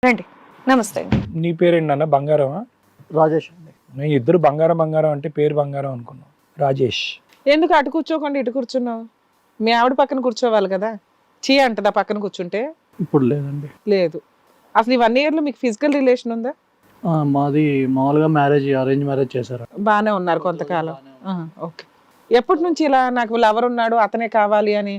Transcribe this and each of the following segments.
రండి. నమస్తే అండి. నీ పేరేంటి అన్న? బంగారమా? రాజేష్ అండి. నేను ఇద్దరు బంగారం బంగారం అంటే పేరు బంగారం అనుకున్నాను. రాజేష్. ఎందుకు అటు కూర్చోకుండా ఇటు కూర్చున్నావు? మీ ఆవిడ పక్కన కూర్చోవాలి కదా. చీ అంటదా పక్కన కూర్చుంటే? ఇప్పుడు లేదండి. లేదు. అసలు ఈ 1 yearలో మీకు ఫిజికల్ రిలేషన్ ఉందా? మాది మామూలుగా అరేంజ్ మ్యారేజ్ చేశారు. బాగానే ఉన్నారు కొంతకాలం. ఓకే. ఎప్పటి నుంచి ఇలా నాకు లవర్ ఉన్నాడు అతనే కావాలి అని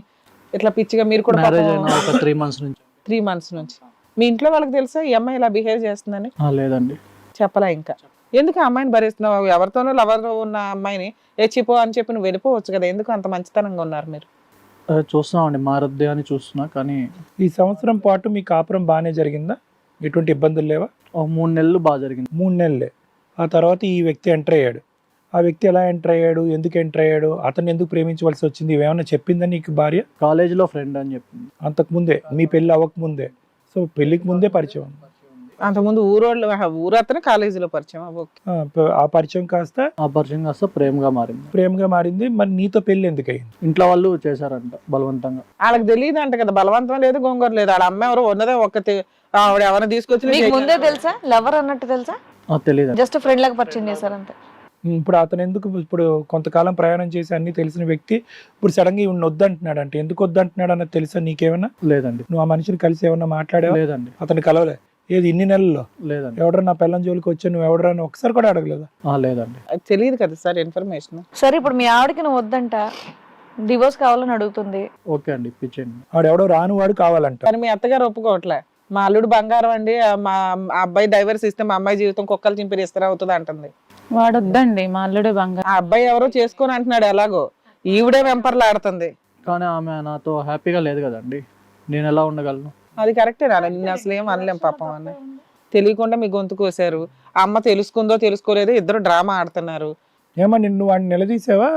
ఇట్లా పిచ్చిగా మీరు కూడా మ్యారేజ్ అయిన ఒక 3 months నుంచి. 3 months నుంచి. మీ ఇంట్లో వాళ్ళకి తెలుసా ఈ అమ్మాయి ఇలా బిహేవ్ చేస్తుందని? లేదండి. చెప్పలా ఇంకా? ఎందుకు ఆ అమ్మాయిని భరిస్తున్నావు? ఎవరితోనో లవర్ ఉన్న అమ్మాయిని చిపో అని చెప్పి నువ్వు వెళ్ళిపోవచ్చు కదా. ఎందుకు అంత మంచితనంగా ఉన్నారు మీరు? చూస్తున్నామండి, మారద్దే అని చూస్తున్నా. కానీ ఈ సంవత్సరం పాటు మీ కాపురం బాగానే జరిగిందా? ఎటువంటి ఇబ్బందులు లేవా? 3 నెలలు బాగా జరిగింది. 3 నెలలే. ఆ తర్వాత ఈ వ్యక్తి ఎంటర్ అయ్యాడు. ఆ వ్యక్తి ఎలా ఎంటర్ అయ్యాడు, ఎందుకు ఎంటర్ అయ్యాడు, అతను ఎందుకు ప్రేమించవలసి వచ్చింది, ఇవేమన్నా చెప్పిందా నీకు భార్య? కాలేజీలో ఫ్రెండ్ అని చెప్పింది. అంతకుముందే, మీ పెళ్ళి అవ్వకముందే. సో పెళ్ళికి ముందే పరిచయం. అంతకుముందు ఊరతను కాలేజీలో పరిచయం. ఆ పరిచయం కాస్త ప్రేమగా మారింది. మరి నీతో పెళ్ళి ఎందుకు అయింది? ఇంట్లో వాళ్ళు చేశారంట బలవంతంగా. వాళ్ళకి తెలియదు అంట కదా. బలవంతం లేదు, గొంగర లేదు. వాళ్ళ అమ్మ ఎవరో ఉన్నదే ఒక్కతే. ఆవిడ ఎవరైనా తీసుకొచ్చి మీకు ముందే తెలుసా లవర్ అన్నట్టు? తెలుసా? తెలియదు. జస్ట్ ఫ్రెండ్ లాగా పరిచయం చేశారంతే. ఇప్పుడు అతను ఎందుకు, ఇప్పుడు కొంతకాలం ప్రయాణం చేసి అన్ని తెలిసిన వ్యక్తి ఇప్పుడు సడన్ గా ఇవ్వని వద్దంటున్నాడు అంటే ఎందుకు వద్దంటున్నాడు అన్నది తెలుసా నీకేమన్నా? లేదండి. నువ్వు ఆ మనిషిని కలిసి ఏమన్నా మాట్లాడావా? లేదండి. అతను కలవలే? ఏది ఇన్ని నెలల్లో? లేదండి. ఎవడరా నా పిల్లని జోలికి వచ్చా, నువ్వు ఎవడరా అని ఒకసారి కూడా అడగలేదా? లేదండి. తెలియదు కదా సార్ ఇన్ఫర్మేషన్. సరే ఇప్పుడు మీ ఆవిడకి నువ్వు వద్దంట, డివోర్స్ కావాలని అడుగుతుంది. ఓకే అండి, ఇప్పించండి. ఆడెవడో రాను వాడు కావాలంట. కానీ మీ అత్తగారు ఒప్పుకోవట్లే. మా అల్లుడు బంగారం అండి, మా అబ్బాయి డైవర్స్ ఇస్తే మా అమ్మాయి జీవితం కుక్కలు చింపిరి ఇస్తారా అవుతుంది అంటుంది. వాడొద్దండి, మా అల్లుడే బంగారం. ఆ అబ్బాయి ఎవరో చేసుకొని అంటున్నాడు. ఎలాగో ఈవిడే వెంపర్లాడుతుంది. కానీ ఆమె నాతో హ్యాపీగా లేదు కదండి, నేను ఎలా ఉండగలను? అది కరెక్టే నాన్న, నిన్ను అసలు ఏం అనలేం పాపం అని. తెలియకుండా మీ గొంతు కోసారు. అమ్మ తెలుసుకుందో తెలుసుకోలేదో ఇద్దరు డ్రామా ఆడుతున్నారు. ఏమో నిన్ను వాడిని నిలదీసావా?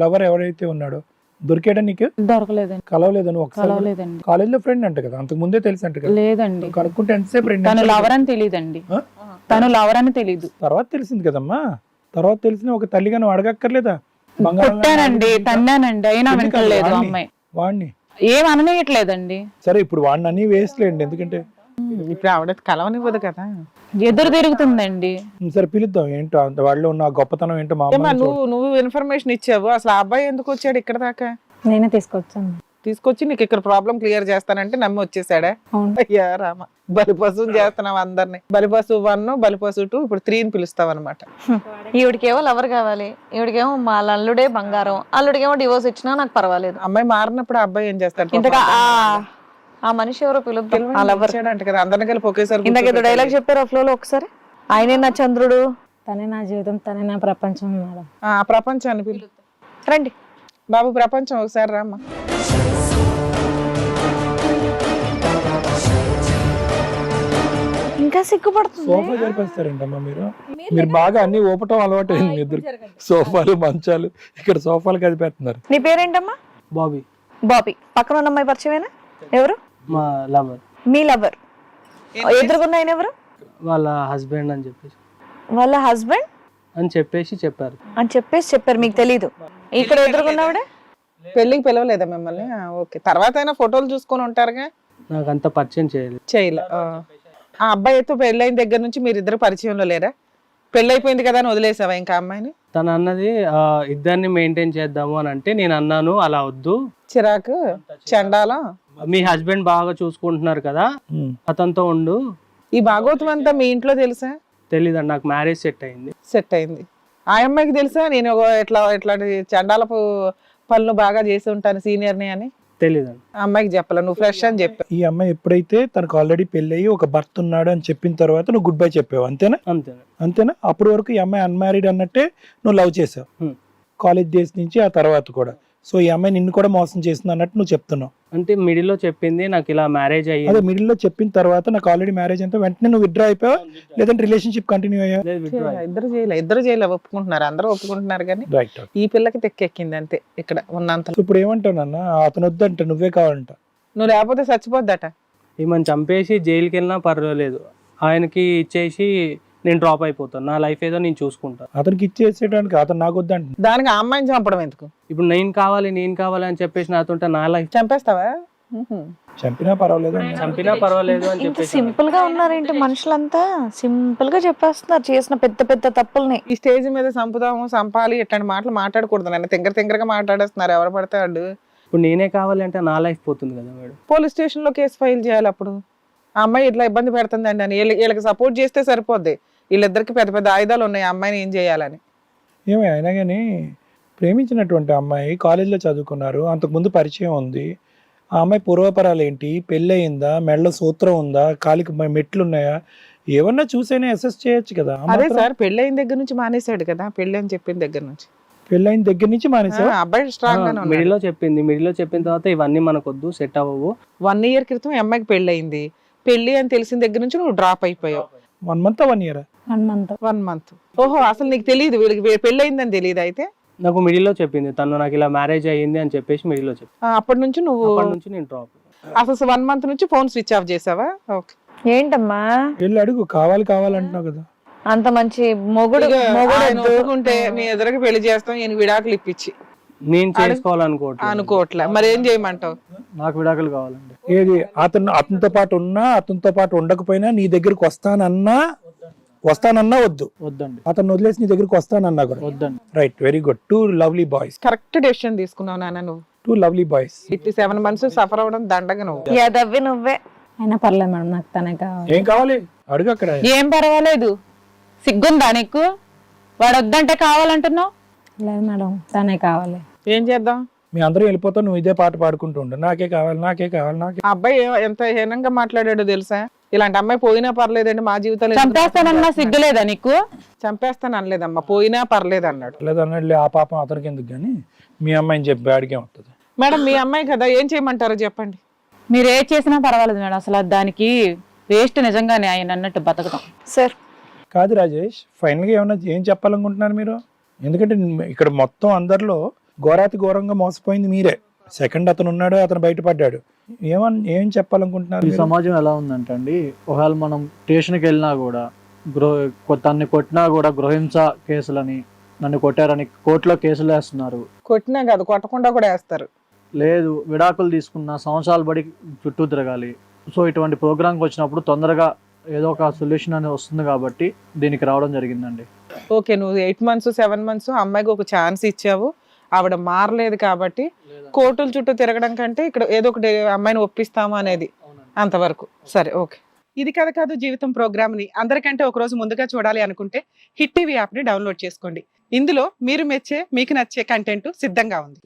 లవర్ ఎవరైతే ఉన్నాడో దొరికాడా నీకు? దొరకలేదండి. కలవలేదు నువ్వు ఒకసారి? కలవలేదండి. కాలేజ్ లో ఫ్రెండ్ అంట కదా, అంతకు ముందే తెలుసు అంట కదా? లేదండి. కనుక్కుంటే ఎంతసేపు ఫ్రెండ్? తను లవర్ అని తెలియదండి. తను లవర్ అని తెలీదు. తర్వాత తెలిసింది కదమ్మా. తర్వాత తెలిసిన ఒక తల్లిగా నువ్వు అడగక్కర్లేదా? కొట్టానండి, తన్నానండి, అయినా వింటలేదు అమ్మాయి. వాడిని ఏం అననీయట్లేదండి. సరే ఇప్పుడు వాడిని అన్ని వేస్ట్లేండి, ఎందుకంటే ఇప్పుడు ఆవిడ కలవనివ్వదు కదా. ఎదురు తిరుగుతుందండి. సరే పిలుద్దాం. ఏంటో వాళ్ళలో ఉన్న గొప్పతనం ఏంటో మా ఏమ్మా, నువ్వు ఇన్ఫర్మేషన్ ఇచ్చావు. అసలు ఆ అబ్బాయి ఎందుకు వచ్చాడు ఇక్కడ దాకా? నేనే తీసుకొచ్చాను. తీసుకొచ్చి నీకు ఇక్కడ ప్రాబ్లం క్లియర్ చేస్తానంటే నమ్మి వచ్చేసాడా? అయ్యా రామ, బలిపశువుని చేస్తున్నావు అందరినీ. బలిపశు 1, బలిపశు 2, ఇప్పుడు 3 పిలుస్తావు అనమాట. ఈవిడికేమో లవర్ కావాలి, ఈవిడికేమో మా అల్లుడే బంగారం, అల్లుడికేమో డివోర్స్ ఇచ్చినా నాకు పర్వాలేదు. అమ్మాయి మారినప్పుడు ఆ అబ్బాయి ఏం చేస్తాడు? ఇంతగా ఆ మనిషి ఎవరో పిలుద్దాం. ఆ లవర్ అంట కదా, అందరిని కలిపి ఒకేసారి. ఇందాక ఏదో డైలాగ్ చెప్పారు ఆ ఫ్లోలో ఒకసారి. ఆయనే నా చంద్రుడు, తనే నా జీవితం, తనే నా ప్రపంచం మేడం. ఆ ప్రపంచాన్ని పిలు. రండి బాబు, ప్రపంచం ఒకసారి రామ్మా. ఇంకా సిగ్గుపడుతుంది. సోఫా జరిపేస్తారేంటమ్మా మీరు బాగా అన్ని ఊపటం అలవాటు అయింది మీ ఇద్దరు. సోఫాలు మంచాలు ఇక్కడ సోఫాలు కదిపేస్తున్నారు. నీ పేరేంటమ్మా? బాబీ. బాబీ. పక్కన ఉన్న అమ్మాయి పరిచయమేనా? ఎవరు? మా లవర్. మీ లవర్. ఎదురుగున్న ఆయన ఎవరు? వాళ్ళ హస్బెండ్ అని చెప్పేసి. వాళ్ళ హస్బెండ్ అని చెప్పారు. మీకు తెలీదు? ఇక్కడ ఎదురుగున్నావిడే పెళ్లికి పిలవలేదా మిమ్మల్ని? ఓకే, తర్వాత అయినా ఫోటోలు చూసుకొని ఉంటారుగా. నాకు అంత పరిచయం చేయలే. ఆ అబ్బాయితో పెళ్ళైన దగ్గర నుంచి మీరిద్దరు పరిచయంలో లేరా? పెళ్ళైపోయింది కదా అని వదిలేసావా ఇంకా అమ్మాయిని? తను అన్నది ఇద్దరిని మెయింటైన్ చేద్దాము అని అంటే నేను అన్నాను అలా వద్దు, చిరాకు, చండాలం. మీ హస్బెండ్ బాగా చూసుకుంటున్నారు కదా, అతనితో ఉండు. ఈ భాగవతం అంతా మీ ఇంట్లో తెలుసా? తెలీదండి, నాకు మ్యారేజ్ సెట్ అయింది. ఆ అమ్మాయికి తెలుసా నేను ఇట్లాంటి చండాలపు పనులు బాగా చేసి ఉంటాను సీనియర్ని అని? తెలీదండి. ఆ అమ్మాయికి చెప్పాల, నువ్వు ఫ్రెష్ అని చెప్పావు. ఈ అమ్మాయి ఎప్పుడైతే తనకు ఆల్రెడీ పెళ్ళయి ఒక భర్త ఉన్నాడు అని చెప్పిన తర్వాత నువ్వు గుడ్ బై చెప్పావు, అంతేనా? అప్పటి వరకు ఈ అమ్మాయి అన్మ్యారీడ్ అన్నట్టే నువ్వు లవ్ చేసావు కాలేజ్ డేస్ నుంచి, ఆ తర్వాత కూడా. సో ఈ అమ్మాయి నిన్ను కూడా మోసం చేసింది అన్నట్టు నువ్వు చెప్తున్నావు. అంటే మిడిల్ లో చెప్పింది నాకు ఇలా మ్యారేజ్ అయ్యింది. అదే మిడిల్ లో చెప్పిన తర్వాత నాకు ఆల్రెడీ మ్యారేజ్ అంటే వెంటనే నువ్వు విత్డ్రా అయిపోయావా, లేదంటే రిలేషన్షిప్ కంటిన్యూ అయ్యా? ఇద్దరు చేయలే ఒప్పుకుంటున్నారు, అందరూ ఒప్పుకుంటున్నారు. కానీ రైట్, ఈ పిల్లకి తెక్కెక్కింది అంతే ఇక్కడ ఉన్నంత. ఇప్పుడు ఏమంటావు నాన్న? అతను వద్దంట, నువ్వే కావాలంట. నువ్వు లేకపోతే చచ్చిపోద్దట. ఈమెను చంపేసి జైలుకి వెళ్ళినా పర్వాలేదు, ఆయనకి ఇచ్చేసి నేను డ్రాప్ అయిపోతాను, నా లైఫ్ ఏదో నేను చూసుకుంటాను. అతనికి ఇచ్చేసేయడానికి అతను నాకు వద్దంట. దానికి ఆ అమ్మాయిని చంపడం ఎందుకు? ఇప్పుడు నేను కావాలి అని చెప్పేసి నాతో నా లైఫ్ చంపేస్తావా? చంపినా పర్వాలేదు అని. చంపినా పర్వాలేదు అని ఇంత చెప్పేసి సింపుల్ గా ఉన్నారేంటి మనుషులంతా? సింపుల్ గా చెప్పేస్తున్నారు చేసిన పెద్ద పెద్ద తప్పుల్ని. ఈ స్టేజ్ మీద చంపుదాము చంపాలి ఇట్లాంటి మాటలు మాట్లాడకూడదు నన్ను తింగరగా మాట్లాడేస్తున్నారు ఎవరు పడితే వాడు. ఇప్పుడు నేనే కావాలి అంటే నా లైఫ్ పోతుంది కదా మేడం. పోలీస్ స్టేషన్ లో కేసు ఫైల్ చేయాలి. అప్పుడు ఆ అమ్మాయి ఇట్లా ఇబ్బంది పెడుతుందండి అని వీళ్ళకి సపోర్ట్ చేస్తే సరిపోద్ది. వీళ్ళిద్దరికి పెద్ద పెద్ద ఆయుధాలు ఉన్నాయి ఆ అమ్మాయిని ఏం చేయాలని. ఏమో అయినా కానీ ప్రేమించినటువంటి అమ్మాయి కాలేజీలో చదువుకున్నారు, అంతకుముందు పరిచయం ఉంది. ఆ అమ్మాయి పూర్వపరాలు ఏంటి, పెళ్ళి అయిందా, మెడలో సూత్రం ఉందా, కాలికి మెట్లు ఉన్నాయా, ఏమన్నా చూసైనా అసెస్ చేయొచ్చు కదా. అదే సార్ పెళ్లి అయిన దగ్గర నుంచి మానేశాడు కదా, పెళ్లి అని చెప్పిన దగ్గర నుంచి. పెళ్ళైన దగ్గర నుంచి మానేసా. అబ్బాయి స్ట్రాంగ్ గానే ఉన్నాడు. మిడిలో చెప్పింది, మిడిలో చెప్పిన తర్వాత ఇవన్నీ మనకొద్దు, సెట్ అవ్వవు. 1 year క్రితం ఈ అమ్మాయికి పెళ్లి అయింది. పెళ్లి అని తెలిసిన దగ్గర నుంచి నువ్వు డ్రాప్ అయిపోయావు. 1 month 1 year? 1 month. 1 month. ఓహో అసలు నీకు తెలియదు వీళ్ళకి పెళ్లి అయిందని తెలియదు అయితే. నాకు మిడిల్లో చెప్పింది, తను నాకు ఇలా మ్యారేజ్ అయ్యింది అని చెప్పేసి మిడిల్లో చెప్పింది. అప్పటి నుంచి నువ్వు అప్పటి నుంచి నేను డ్రాప్. అసలు 1 month నుంచి ఫోన్ స్విచ్ ఆఫ్ చేసావా? ఓకే. ఏంటమ్మా వెళ్ళి అడుగు, కావాలంటున్నావు కదా. అంత మంచి మొగుడు ఆయన ఒప్పుకుంటే నీ ఎదురుకి పెళ్లి చేస్తాం ఈయన విడాకులు ఇప్పించి నేను చేసుకోవాలనుకోవట్లేదు. అనుకోవట్లే మరి ఏం చేయమంటావు? నాకు విడాకులు కావాలండి. ఏది అతనితో పాటు ఉన్నా అతనితో పాటు ఉండకపోయినా నీ దగ్గరికి వస్తానన్నా వద్దు, వద్దండి. అతను వదిలేసి నీ దగ్గరికి వస్తానన్నా కూడా వద్దండి. Right, very good. 2 lovely boys. Correct decision తీసుకున్నావు నాన్న నువ్వు. 2 lovely boys. ఇట్లా 7 months సఫర్ అవడం దండగా నువ్వు. యదవ్వి నువ్వే. అయినా పర్లేదు మేడం, నాకు తనే కావాలి. ఏం కావాలి అడుగు అక్కడ. ఏం పర్వాలేదు, సిగ్గుందా నీకు? వాడు వద్దంటే కావాలంటున్నావు. లేదు మేడం, తనే కావాలి. ఏం చేద్దాం? మీ అందరూ వెళ్ళిపోతావు, నువ్వు ఇదే పాట పాడుకుంటూ ఉండు, నాకే కావాలి నాకే. ఆ అబ్బాయి ఎంత హీనంగా మాట్లాడాడో తెలుసా? ఇలాంటి అమ్మాయి పోయినా పర్లేదండి మా జీవితాలు చంపేస్తానన్నా సిగ్గులేదా నీకు? చంపేస్తాను అనలేదమ్మా, పోయినా పర్లేదు అన్నాడు. లేదన్నట్లే ఆ పాపం అతనికి ఎందుకు కానీ మీ అమ్మాయిని చెప్పి అడిగే వస్తుంది. మేడం మీ అమ్మాయి కదా, ఏం చేయమంటారో చెప్పండి. మీరు ఏ చేసినా పర్వాలేదు మేడం, అసలు దానికి వేస్ట్ నిజంగానే ఆయన అన్నట్టు బతకడం. సార్ కాదు రాజేష్, ఫైనల్గా ఏం చెప్పాలనుకుంటున్నారు మీరు? ఎందుకంటే ఇక్కడ మొత్తం అందరిలో ఘోరాతి ఘోరంగా మోసపోయింది మీరే. సెకండ్ అతను ఉన్నాడు, అతను బయటపడ్డాడు. ఏం చెప్పాలనుకుంటున్నారు? ఈ సమాజం ఎలా ఉందంటే అండి, ఒకవేళ మనం స్టేషన్కి వెళ్ళినా కూడా తన్ని కొట్టినా కూడా గృహింస కేసులని, నన్ను కొట్టారని కోర్టులో కేసులు వేస్తున్నారు. కొట్టినా కాదు కొట్టకుండా కూడా వేస్తారు. లేదు విడాకులు తీసుకున్న సంవత్సరాలు బడి చుట్టూ తిరగాలి. సో ఇటువంటి ప్రోగ్రామ్కి వచ్చినప్పుడు తొందరగా ఏదో ఒక సొల్యూషన్ అనేది వస్తుంది కాబట్టి దీనికి రావడం జరిగిందండి. ఓకే, నువ్వు 8 months 7 months అమ్మాయికి ఒక ఛాన్స్ ఇచ్చావు, ఆవిడ మారలేదు కాబట్టి కోర్టుల చుట్టూ తిరగడం కంటే ఇక్కడ ఏదో ఒకటి అమ్మాయిని ఒప్పిస్తాము అనేది అంతవరకు సరే. ఓకే, ఇది కథ కాదు జీవితం ప్రోగ్రామ్ ని అందరికంటే ఒక రోజు ముందుగా చూడాలి అనుకుంటే హిట్ టీవీ యాప్ ని డౌన్లోడ్ చేసుకోండి. ఇందులో మీరు మెచ్చే మీకు నచ్చే కంటెంట్ సిద్ధంగా ఉంది.